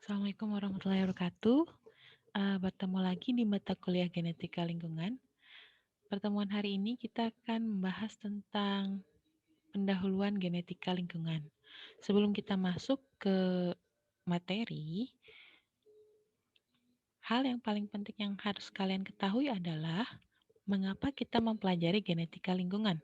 Assalamualaikum warahmatullahi wabarakatuh. Bertemu lagi di mata kuliah Genetika Lingkungan. Pertemuan hari ini kita akan membahas tentang pendahuluan genetika lingkungan. Sebelum kita masuk ke materi, hal yang paling penting yang harus kalian ketahui adalah mengapa kita mempelajari genetika lingkungan,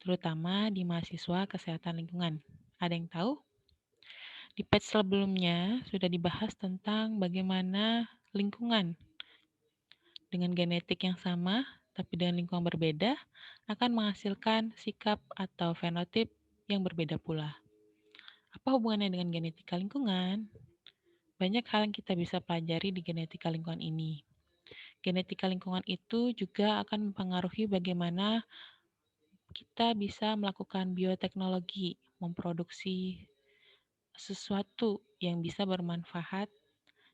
terutama di mahasiswa kesehatan lingkungan. Ada yang tahu? Di batch sebelumnya sudah dibahas tentang bagaimana lingkungan dengan genetik yang sama, tapi dengan lingkungan berbeda, akan menghasilkan sikap atau fenotip yang berbeda pula. Apa hubungannya dengan genetika lingkungan? Banyak hal yang kita bisa pelajari di genetika lingkungan ini. Genetika lingkungan itu juga akan mempengaruhi bagaimana kita bisa melakukan bioteknologi, memproduksi sesuatu yang bisa bermanfaat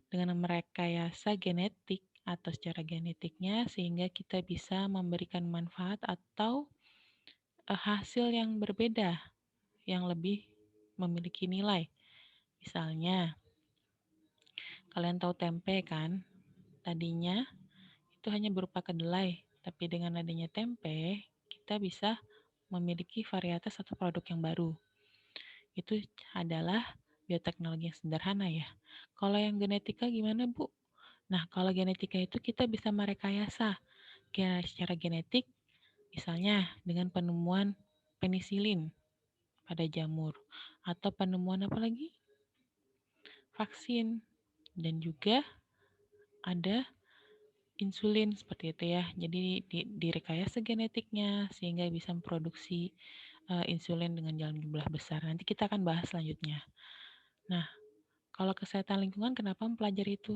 dengan merekayasa genetik atau secara genetiknya sehingga kita bisa memberikan manfaat atau hasil yang berbeda yang lebih memiliki nilai. Misalnya, kalian tahu tempe kan? Tadinya itu hanya berupa kedelai, tapi dengan adanya tempe, kita bisa memiliki varietas atau produk yang baru. Itu adalah bioteknologi yang sederhana ya. Kalau yang genetika gimana, Bu? Nah, kalau genetika itu kita bisa merekayasa secara genetik, misalnya dengan penemuan penisilin pada jamur, atau penemuan apa lagi? Vaksin, dan juga ada insulin seperti itu ya. Jadi direkayasa genetiknya sehingga bisa memproduksi insulin dengan jumlah besar. Nanti kita akan bahas selanjutnya. Nah, kalau kesehatan lingkungan kenapa mempelajari itu?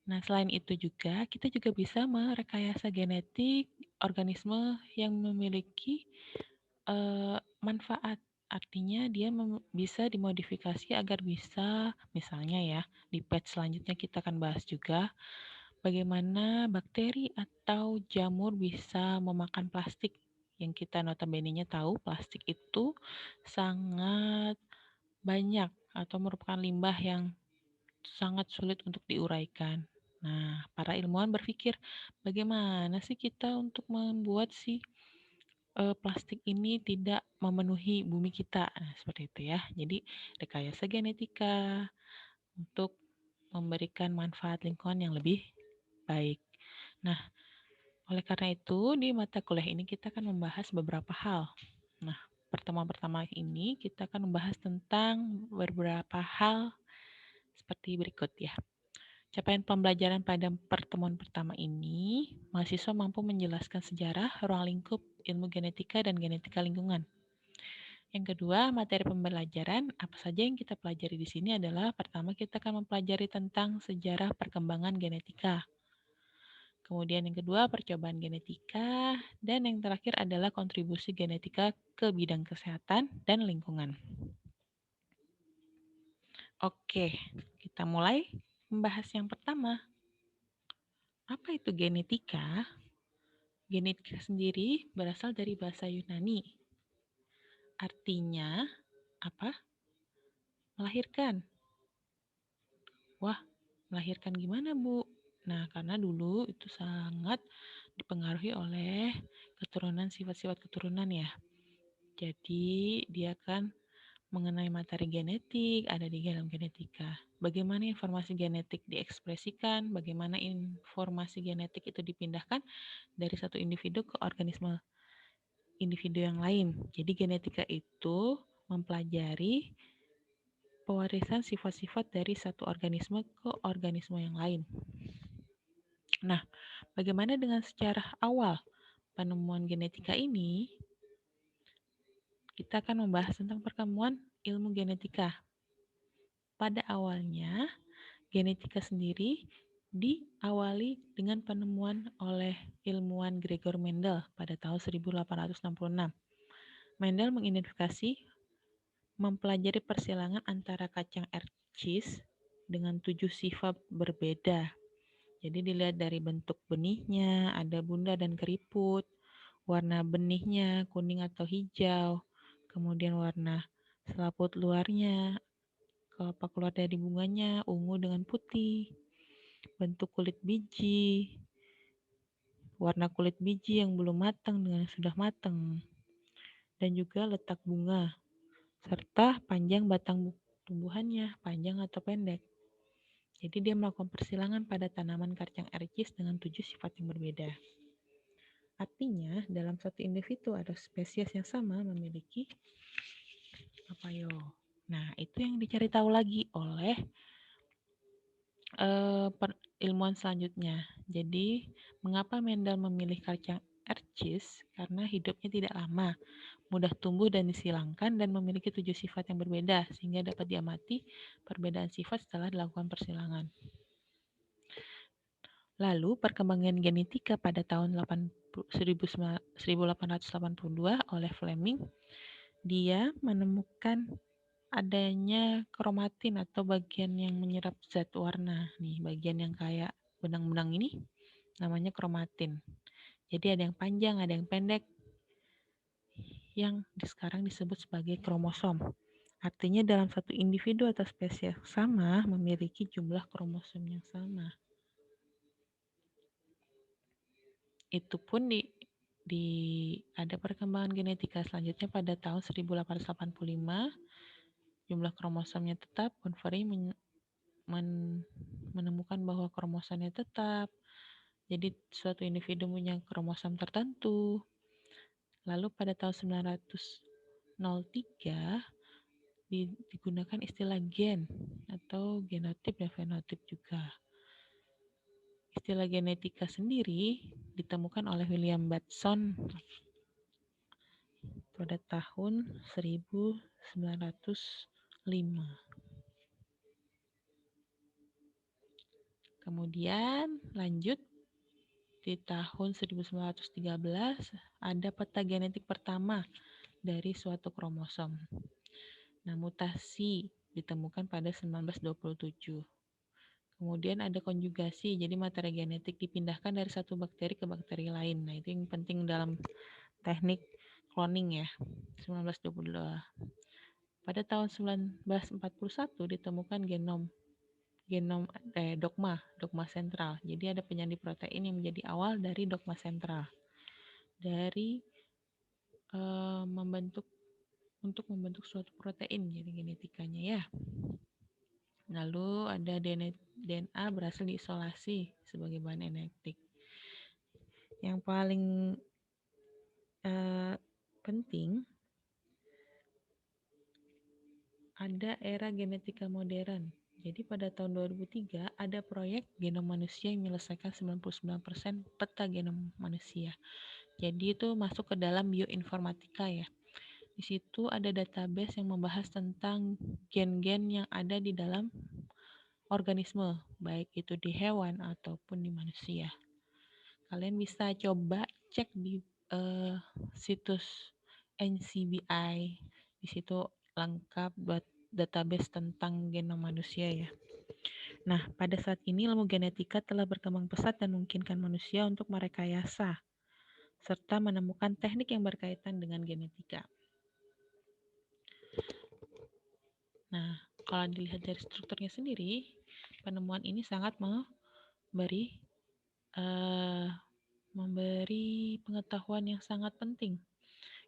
Nah, selain itu juga, kita juga bisa merekayasa genetik organisme yang memiliki manfaat. Artinya dia bisa dimodifikasi agar bisa, misalnya ya, di batch selanjutnya kita akan bahas juga bagaimana bakteri atau jamur bisa memakan plastik. Yang kita notabene-nya tahu plastik itu sangat banyak atau merupakan limbah yang sangat sulit untuk diuraikan. Nah, para ilmuwan berpikir, bagaimana sih kita untuk membuat si plastik ini tidak memenuhi bumi kita. Nah, seperti itu ya. Jadi, rekayasa genetika untuk memberikan manfaat lingkungan yang lebih baik. Nah, oleh karena itu, di mata kuliah ini kita akan membahas beberapa hal. Nah, pertemuan pertama ini kita akan membahas tentang beberapa hal seperti berikut ya. Capaian pembelajaran pada pertemuan pertama ini, mahasiswa mampu menjelaskan sejarah, ruang lingkup, ilmu genetika, dan genetika lingkungan. Yang kedua, materi pembelajaran, apa saja yang kita pelajari di sini adalah pertama kita akan mempelajari tentang sejarah perkembangan genetika. Kemudian yang kedua, percobaan genetika, dan yang terakhir adalah kontribusi genetika ke bidang kesehatan dan lingkungan. Oke, kita mulai membahas yang pertama. Apa itu genetika? Genetika sendiri berasal dari bahasa Yunani. Artinya apa? Melahirkan. Wah, melahirkan gimana, Bu? Nah, karena dulu itu sangat dipengaruhi oleh keturunan sifat-sifat keturunan ya. Jadi, dia kan mengenai materi genetik ada di dalam genetika. Bagaimana informasi genetik diekspresikan, bagaimana informasi genetik itu dipindahkan dari satu individu ke organisme individu yang lain. Jadi genetika itu mempelajari pewarisan sifat-sifat dari satu organisme ke organisme yang lain. Nah, bagaimana dengan sejarah awal penemuan genetika ini? Kita akan membahas tentang perkembangan ilmu genetika. Pada awalnya, genetika sendiri diawali dengan penemuan oleh ilmuwan Gregor Mendel pada tahun 1866. Mendel mengidentifikasi mempelajari persilangan antara kacang ercis dengan 7 sifat berbeda. Jadi dilihat dari bentuk benihnya, ada bunda dan keriput, warna benihnya kuning atau hijau, kemudian warna selaput luarnya, apa keluar dari bunganya, ungu dengan putih, bentuk kulit biji, warna kulit biji yang belum matang dengan yang sudah matang, dan juga letak bunga, serta panjang batang tumbuhannya, panjang atau pendek. Jadi dia melakukan persilangan pada tanaman kacang ercis dengan 7 sifat yang berbeda. Artinya, dalam satu individu atau spesies yang sama memiliki apa yo? Nah, itu yang dicari tahu lagi oleh ilmuwan selanjutnya. Jadi, mengapa Mendel memilih kacang ercis? Karena hidupnya tidak lama, mudah tumbuh dan disilangkan, dan memiliki 7 sifat yang berbeda, sehingga dapat diamati perbedaan sifat setelah dilakukan persilangan. Lalu, perkembangan genetika pada tahun 1882 oleh Fleming, dia menemukan adanya kromatin atau bagian yang menyerap zat warna. Nih, bagian yang kayak benang-benang ini namanya kromatin. Jadi ada yang panjang, ada yang pendek, yang sekarang disebut sebagai kromosom. Artinya dalam satu individu atau spesies sama memiliki jumlah kromosom yang sama. Itu pun ada perkembangan genetika selanjutnya pada tahun 1885. Jumlah kromosomnya tetap, Convery menemukan bahwa kromosomnya tetap. Jadi suatu individu punya kromosom tertentu. Lalu pada tahun 1903 digunakan istilah gen atau genotip dan fenotip juga. Istilah genetika sendiri ditemukan oleh William Bateson pada tahun 1905. Kemudian lanjut di tahun 1913 ada peta genetik pertama dari suatu kromosom. Nah, mutasi ditemukan pada 1927. Kemudian ada konjugasi, jadi materi genetik dipindahkan dari satu bakteri ke bakteri lain. Nah, itu yang penting dalam teknik cloning ya, 1922. Pada tahun 1941 ditemukan dogma sentral. Jadi ada penyandi protein yang menjadi awal dari dogma sentral. Dari untuk membentuk suatu protein, jadi genetikanya ya. Lalu ada DNA berhasil diisolasi sebagai bahan genetik. Yang paling penting ada era genetika modern. Jadi pada tahun 2003 ada proyek genom manusia yang menyelesaikan 99% peta genom manusia. Jadi itu masuk ke dalam bioinformatika ya. Di situ ada database yang membahas tentang gen-gen yang ada di dalam organisme, baik itu di hewan ataupun di manusia. Kalian bisa coba cek di situs NCBI. Di situ lengkap buat database tentang genom manusia ya. Nah, pada saat ini ilmu genetika telah berkembang pesat dan memungkinkan manusia untuk merekayasa serta menemukan teknik yang berkaitan dengan genetika. Nah, kalau dilihat dari strukturnya sendiri, penemuan ini sangat memberi pengetahuan yang sangat penting.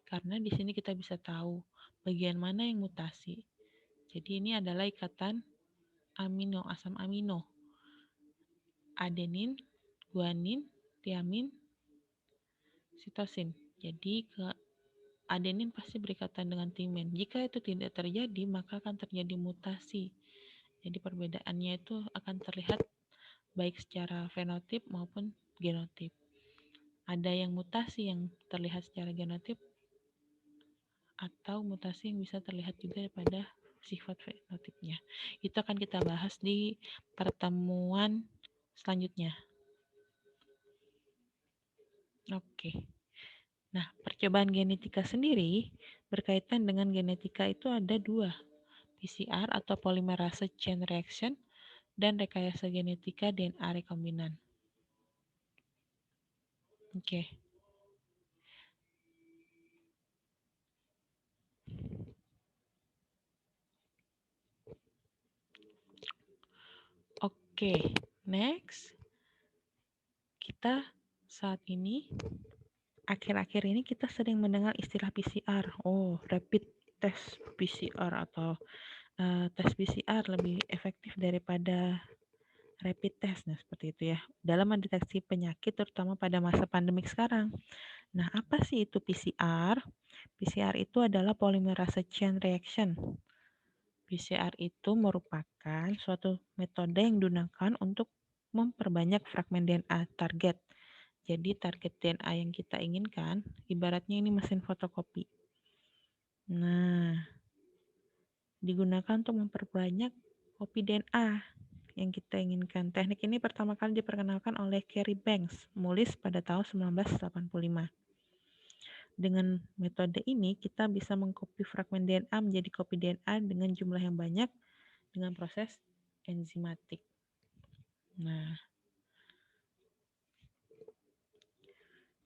Karena di sini kita bisa tahu bagian mana yang mutasi. Jadi ini adalah ikatan amino, asam amino. Adenin, guanin, tiamin, sitosin. Jadi adenin pasti berikatan dengan timin. Jika itu tidak terjadi, maka akan terjadi mutasi. Jadi perbedaannya itu akan terlihat baik secara fenotip maupun genotip. Ada yang mutasi yang terlihat secara genotip atau mutasi yang bisa terlihat juga pada sifat fenotipnya. Itu akan kita bahas di pertemuan selanjutnya. Oke. Nah, percobaan genetika sendiri berkaitan dengan genetika itu ada dua, PCR atau polymerase chain reaction dan rekayasa genetika DNA rekombinan. Oke. Oke, next. Kita saat ini, akhir-akhir ini kita sering mendengar istilah PCR. Oh, rapid test PCR atau tes PCR lebih efektif daripada rapid test. Nah, seperti itu ya. Dalam mendeteksi penyakit terutama pada masa pandemik sekarang. Nah, apa sih itu PCR? PCR itu adalah polymerase chain reaction. PCR itu merupakan suatu metode yang digunakan untuk memperbanyak fragmen DNA target. Jadi target DNA yang kita inginkan, ibaratnya ini mesin fotokopi. Nah, digunakan untuk memperbanyak kopi DNA yang kita inginkan. Teknik ini pertama kali diperkenalkan oleh Carrie Banks, menulis pada tahun 1985. Dengan metode ini, kita bisa mengcopy fragmen DNA menjadi kopi DNA dengan jumlah yang banyak dengan proses enzimatik. Nah,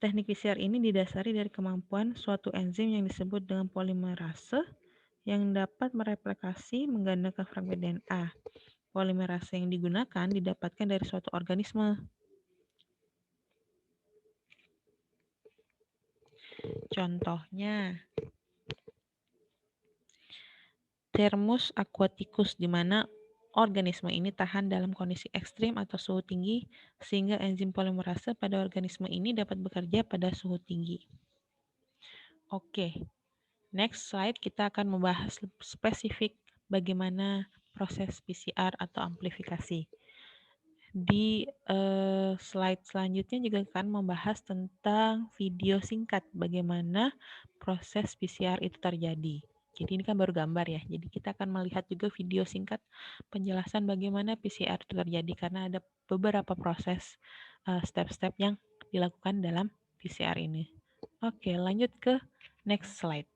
teknik PCR ini didasari dari kemampuan suatu enzim yang disebut dengan polimerase yang dapat mereplikasi menggandakan fragmen DNA. Polimerase yang digunakan didapatkan dari suatu organisme. Contohnya, Thermus aquaticus, di mana organisme ini tahan dalam kondisi ekstrim atau suhu tinggi, sehingga enzim polimerase pada organisme ini dapat bekerja pada suhu tinggi. Oke, next slide kita akan membahas spesifik bagaimana proses PCR atau amplifikasi. Di slide selanjutnya juga akan membahas tentang video singkat bagaimana proses PCR itu terjadi. Jadi ini kan baru gambar ya, jadi kita akan melihat juga video singkat penjelasan bagaimana PCR itu terjadi karena ada beberapa proses step-step yang dilakukan dalam PCR ini. Oke, lanjut ke next slide.